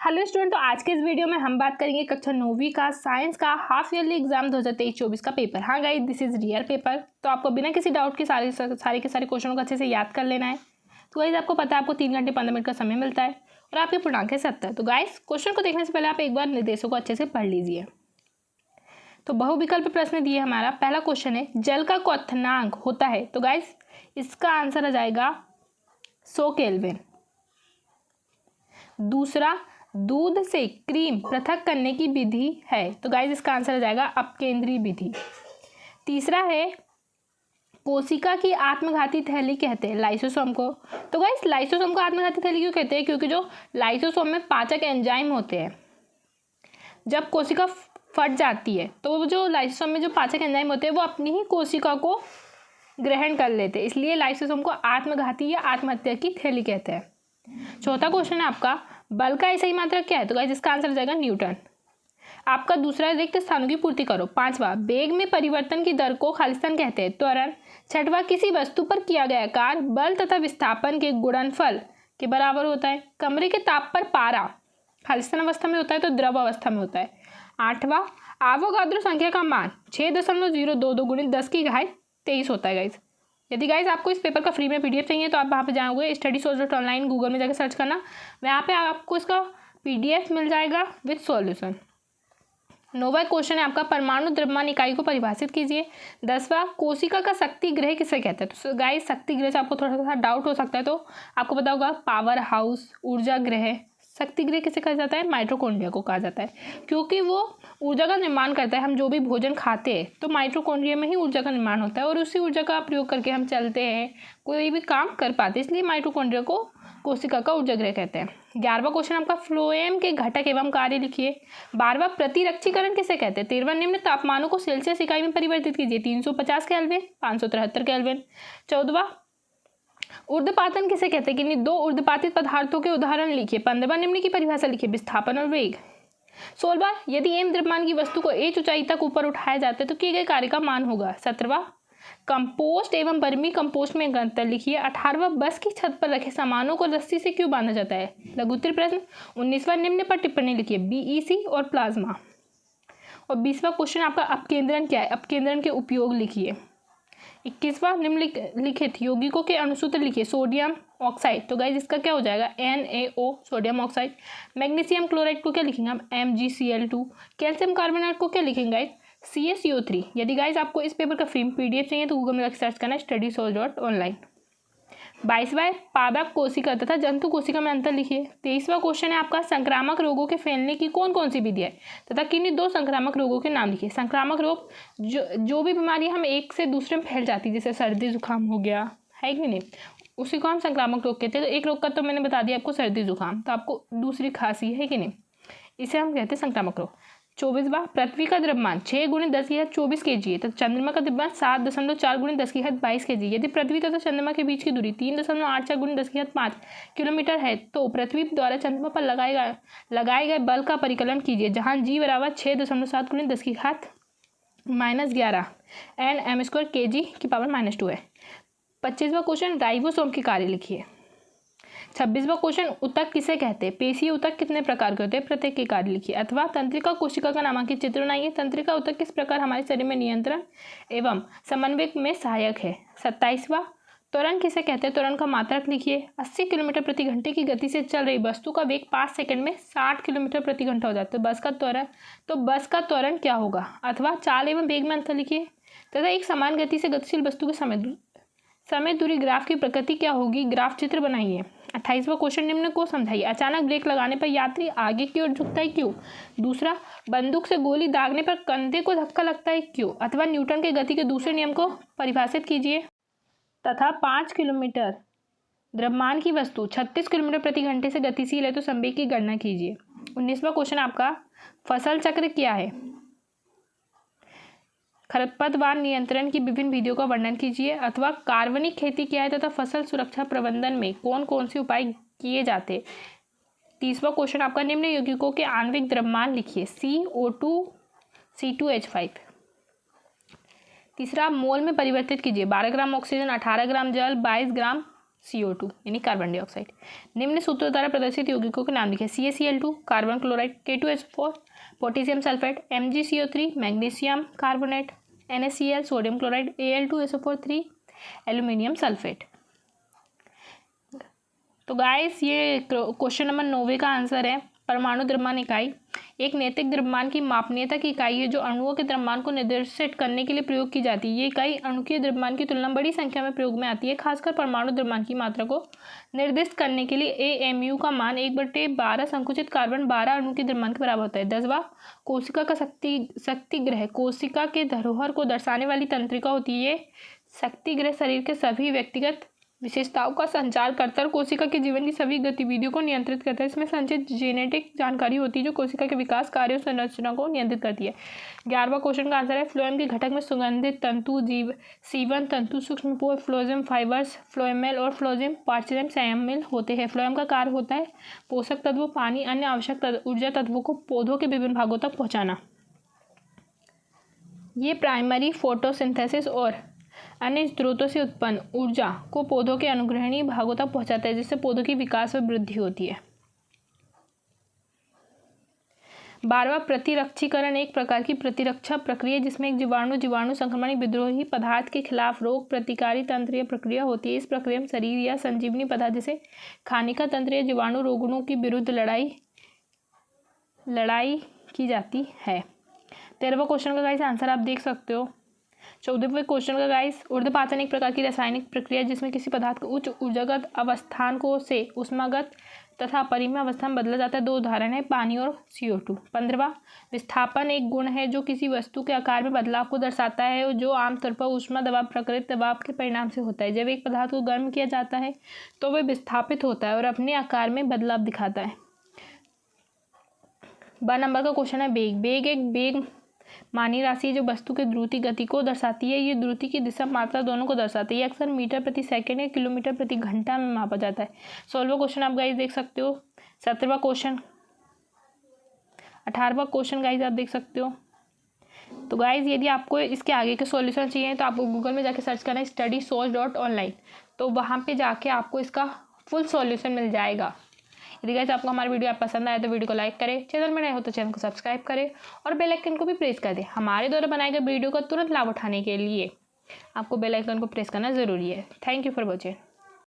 Hello student, तो आज के इस वीडियो में हम बात करेंगे कक्षा 9वीं का साइंस का हाफ ईयरली एग्जाम 2023-24 का पेपर। हाँ guys, this is real paper. तो आपको बिना किसी डाउट के सारे के सारे क्वेश्चनों को अच्छे से याद कर लेना है। तो गाइस, आपको पता है आपको 3 घंटे 15 मिनट का समय मिलता है और आपके पूर्णांक है 70। तो गाइस, क्वेश्चन को देखने से पहले आप एक बार निर्देशों को अच्छे से पढ़ लीजिए। तो बहुविकल्प प्रश्न दिए हमारा पहला क्वेश्चन है, जल का क्वथनांक होता है। तो गाइस, इसका आंसर आ जाएगा 100 केल्विन। दूसरा, दूध से क्रीम पृथक करने की विधि है। तो गाइस, इसका आंसर आ जाएगा अपकेंद्रीय विधि। तीसरा है, कोशिका की आत्मघाती थैली कहते हैं लाइसोसोम को। तो गाइस, लाइसोसोम को आत्मघाती थैली क्यों कहते हैं? क्योंकि जो लाइसोसोम में पाचक एंजाइम होते हैं, जब कोशिका फट जाती है तो वो जो लाइसोसोम में जो पाचक एंजाइम होते हैं वो अपनी ही कोशिका को ग्रहण कर लेते हैं, इसलिए लाइसोसोम को आत्मघाती या आत्महत्या की थैली कहते हैं। चौथा क्वेश्चन है आपका, बल का सही मात्रक क्या है? तो गाइस, इसका आंसर हो जाएगा न्यूटन। आपका दूसरा, रिक्त स्थानों की पूर्ति करो। पांचवा, वेग में परिवर्तन की दर को खालिस्तान कहते हैं। त्वरण। छठवा, किसी वस्तु पर किया गया कार्य बल तथा विस्थापन के गुणनफल के बराबर होता है। कमरे के ताप पर पारा खालिस्तान अवस्था में होता है तो द्रव अवस्था में होता है। आठवां, आवोगाद्रो संख्या का मान 6.022 गुणित 10⁻23 होता है। गाइस, यदि गाइस आपको इस पेपर का फ्री में पीडीएफ चाहिए तो आप वहाँ पे जाओगे studysource.online, गूगल में जाकर सर्च करना, वहाँ पे आपको इसका पीडीएफ मिल जाएगा विद सॉल्यूशन। 9वां क्वेश्चन है आपका, परमाणु द्रव्यमान इकाई को परिभाषित कीजिए। 10वां, कोशिका का शक्ति गृह किसे कहते हैं? तो गाइस, शक्ति गृह से आपको थोड़ा सा डाउट हो सकता है, तो आपको पता होगा पावर हाउस, ऊर्जा गृह। शक्ति गृह किसे कहा जाता है? माइटोकॉन्ड्रिया को कहा जाता है, क्योंकि वो ऊर्जा का निर्माण करता है। हम जो भी भोजन खाते हैं तो माइटोकॉन्ड्रिया में ही ऊर्जा का निर्माण होता है और उसी ऊर्जा का प्रयोग करके हम चलते हैं, कोई भी काम कर पाते हैं, इसलिए माइटोकॉन्ड्रिया को कोशिका का ऊर्जा गृह कहते हैं। 11वां क्वेश्चन आपका, फ्लोएम के घटक एवं कार्य लिखिए। 12वां, प्रतिरक्षीकरण किसे कहते हैं? 13वां, निम्न तापमानों को सेल्सियस इकाई में परिवर्तित कीजिए। 350 केल्विन, 573 केल्विन। 14वां, ऊर्ध्वपातन किसे कहते हैं? कि 2 ऊर्ध्वपातित पदार्थों के उदाहरण लिखिए। 15वां, निम्न की परिभाषा लिखिए, विस्थापन और वेग। 16वां, यदि एम द्रव्यमान की वस्तु को h ऊंचाई तक ऊपर उठाया जाता है तो किए गए कार्य का मान होगा। 17वां, कंपोस्ट एवं वर्मी कंपोस्ट में अंतर लिखिए। 18वां, बस की छत पर रखे सामानों को रस्सी से क्यों बांधा जाता है? लघुत्तरीय प्रश्न। 19वां, निम्न पर टिप्पणी लिखिए, बीईसी और प्लाज्मा। और 20वां क्वेश्चन आपका, अपकेंद्रण क्या है? अपकेंद्रण के उपयोग लिखिए। 21वां, निम्नलिखित यौगिकों के अणुसूत्र लिखिए। सोडियम ऑक्साइड, तो गाइस इसका क्या हो जाएगा? NaO, sodium oxide. Magnesium chloride को क्या लिखेंगे हम? MgCl2। कैल्शियम कार्बोनेट को क्या लिखेंगे गाइस? CaCO3। यदि गाइस आपको इस पेपर का फ्री पीडीएफ चाहिए तो गूगल में जाकर सर्च करना studysource.online। 22वां, पादप कोशिका तथा जंतु कोशिका में अंतर लिखिए। 23वां क्वेश्चन है आपका, संक्रामक रोगों के फैलने की कौन कौन सी विधि है तथा किन्हीं 2 संक्रामक रोगों के नाम लिखिए। संक्रामक रोग, जो भी बीमारी हम एक से दूसरे में फैल जाती है, जैसे सर्दी जुकाम हो गया, है कि नहीं, उसी को हम संक्रामक रोग कहते हैं। तो एक रोग का तो मैंने बता दिया आपको, सर्दी जुकाम, तो आपको दूसरी खांसी है कि नहीं, इसे हम कहते हैं संक्रामक रोग। 24वां, पृथ्वी का द्रव्यमान 6 × 10⁻24 kg है, तो चंद्रमा का द्रव्यमान 7.4 × 10⁻22 kg। यदि पृथ्वी तथा चंद्रमा के बीच की दूरी 3.84 × 10⁻5 किलोमीटर है तो पृथ्वी द्वारा चंद्रमा पर लगाए गए बल का परिकलन कीजिए, जहां g बराबर 6.7 × 10⁻11 एंड m² kg⁻2 है। 25वां क्वेश्चन, राइबोसोम के कार्य लिखिए। 26वां क्वेश्चन, ऊतक किसे कहते हैं? पेशीय ऊतक कितने प्रकार के होते हैं? प्रत्येक के कार्य लिखिए। अथवा तंत्रिका कोशिका का नामांकित चित्र बनाइए। तंत्रिका ऊतक किस प्रकार हमारे शरीर में नियंत्रण एवं समन्वय में सहायक है। 27वां, त्वरण किसे कहते हैं? त्वरण का मात्रक लिखिए। 80 किलोमीटर प्रति घंटे की गति से चल रही वस्तु का वेग 5 सेकंड में 60 किलोमीटर प्रति घंटा हो जाता है। बस का त्वरण क्या होगा? अथवा चाल एवं वेग में अंतर लिखिए। तथा एक समान गति से गतिशील वस्तु के समय दूरी ग्राफ की प्रकृति क्या होगी? ग्राफ चित्र बनाइए। 28वां क्वेश्चन, निम्न को समझाइए। अचानक ब्रेक लगाने पर यात्री आगे की ओर झुकता है, क्यों? दूसरा, बंदूक से गोली दागने पर कंधे को धक्का लगता है, क्यों? अथवा न्यूटन के गति के दूसरे नियम को परिभाषित कीजिए। तथा 5 किलोमीटर द्रव्यमान की वस्तु 36 किलोमीटर प्रति घंटे से गतिशील है तो संवेग की गणना कीजिए। 19वां क्वेश्चन आपका, फसल चक्र क्या है? खरपतवार नियंत्रण की विभिन्न विधियों का वर्णन कीजिए। अथवा कार्बनिक खेती क्या है तथा फसल सुरक्षा प्रबंधन में कौन कौन से उपाय किए जाते। 30वां क्वेश्चन आपका, निम्न यौगिकों के आणविक द्रव्यमान लिखिए। CO2 C2H5। तीसरा, मोल में परिवर्तित कीजिए। 12 ग्राम ऑक्सीजन, 18 ग्राम जल, 22 ग्राम CO2 यानी कार्बन डाइऑक्साइड। निम्न सूत्रों द्वारा प्रदर्शित यौगिकों के नाम लिखे। CaCl2 carbon chloride, K2SO4 potassium sulphate, MgCO3 magnesium carbonate, NaCl sodium chloride, Al2SO4 3 aluminium sulphate. तो गाइस ये क्वेश्चन नंबर 9 का आंसर है। परमाणु द्रव्यमान इकाई एक नैतिक द्रव्यमान की मापनीयता की इकाई है जो अणुओं के द्रव्यमान को निर्देशित करने के लिए प्रयोग की जाती है। ये इकाई अणुकीय द्रव्यमान की तुलना में बड़ी संख्या में प्रयोग में आती है। खासकर परमाणु द्रव्यमान की मात्रा को निर्दिष्ट करने के लिए AMU का मान 1/12 संकुचित कार्बन 12 अणु के द्रव्यमान के बराबर होता है। 10वां कोशिका का शक्तिग्रह कोशिका के धरोहर को दर्शाने वाली तंत्रिका होती है। ये शक्तिग्रह शरीर के सभी व्यक्तिगत विशेषताओं का संचार करता है और कोशिका के जीवन की सभी गतिविधियों को नियंत्रित करता है। इसमें संचित जेनेटिक जानकारी होती है जो कोशिका के विकास कार्यों संरचना को नियंत्रित करती है। 11वां क्वेश्चन का आंसर है फ्लोएम के घटक में सुगंधित तंतु, सीवन तंतु, सूक्ष्मपोर, फ्लोएम फाइबर्स, फ्लोएमेल और फ्लोएम पार्चिलम शामिल होते हैं। फ्लोएम का कार्य होता है पोषक तत्वों, पानी, अन्य आवश्यक ऊर्जा तत्वों को पौधों के विभिन्न भागों तक पहुंचाना। ये प्राइमरी फोटोसिंथेसिस और अन्य स्रोतों से उत्पन्न ऊर्जा को पौधों के अनुग्रहणीय भागों तक पहुंचाता है जिससे पौधों की विकास व वृद्धि होती है। 12वां प्रतिरक्षीकरण एक प्रकार की प्रतिरक्षा प्रक्रिया जिसमें एक जीवाणु संक्रमणी विद्रोही पदार्थ के खिलाफ रोग प्रतिकारी तंत्र या प्रक्रिया होती है। इस प्रक्रिया में शरीर या संजीवनी पदार्थ जैसे खानिका तंत्र या जीवाणु रोगों के विरुद्ध लड़ाई की जाती है। 13वां क्वेश्चन का गाइस आंसर आप देख सकते हो। 14वें क्वेश्चन का गाइस ऊर्ध्वपातन एक प्रकार की रासायनिक प्रक्रिया जिसमें किसी पदार्थ को उच्च ऊर्जागत अवस्थान को से उष्मागत तथा परिमेय अवस्था में बदला जाता है। 2 उदाहरण है पानी और CO2। 15वां विस्थापन एक गुण है जो किसी वस्तु के आकार में बदलाव को दर्शाता है और जो आमतौर पर ऊष्मा दबाव प्रकृति दबाव के परिणाम से होता है। जब एक पदार्थ को गर्म किया जाता है तो वह विस्थापित होता है और अपने आकार में बदलाव दिखाता है। 12 नंबर का क्वेश्चन है बेग एक बेग मानी राशि जो वस्तु के द्रुति गति को दर्शाती है। ये द्रुति की दिशा मात्रा दोनों को दर्शाती है। अक्सर मीटर प्रति सेकंड या किलोमीटर प्रति घंटा में मापा जाता है। 16वां क्वेश्चन आप गाइस देख सकते हो। 17वां क्वेश्चन, 18वां क्वेश्चन गाइस आप देख सकते हो। तो गाइस यदि आपको इसके आगे के सॉल्यूशन चाहिए तो आपको गूगल में जाके सर्च करना है studysource.online। तो वहाँ पे जाके आपको इसका फुल सॉल्यूशन मिल जाएगा। यदि गाइस आपको हमारा वीडियो पसंद आया तो वीडियो को लाइक करें, चैनल में नए हो तो चैनल को सब्सक्राइब करें और बेल आइकन को भी प्रेस कर दें। हमारे द्वारा बनाए गए वीडियो का तुरंत लाभ उठाने के लिए आपको बेल आइकन को प्रेस करना ज़रूरी है। Thank you for watching.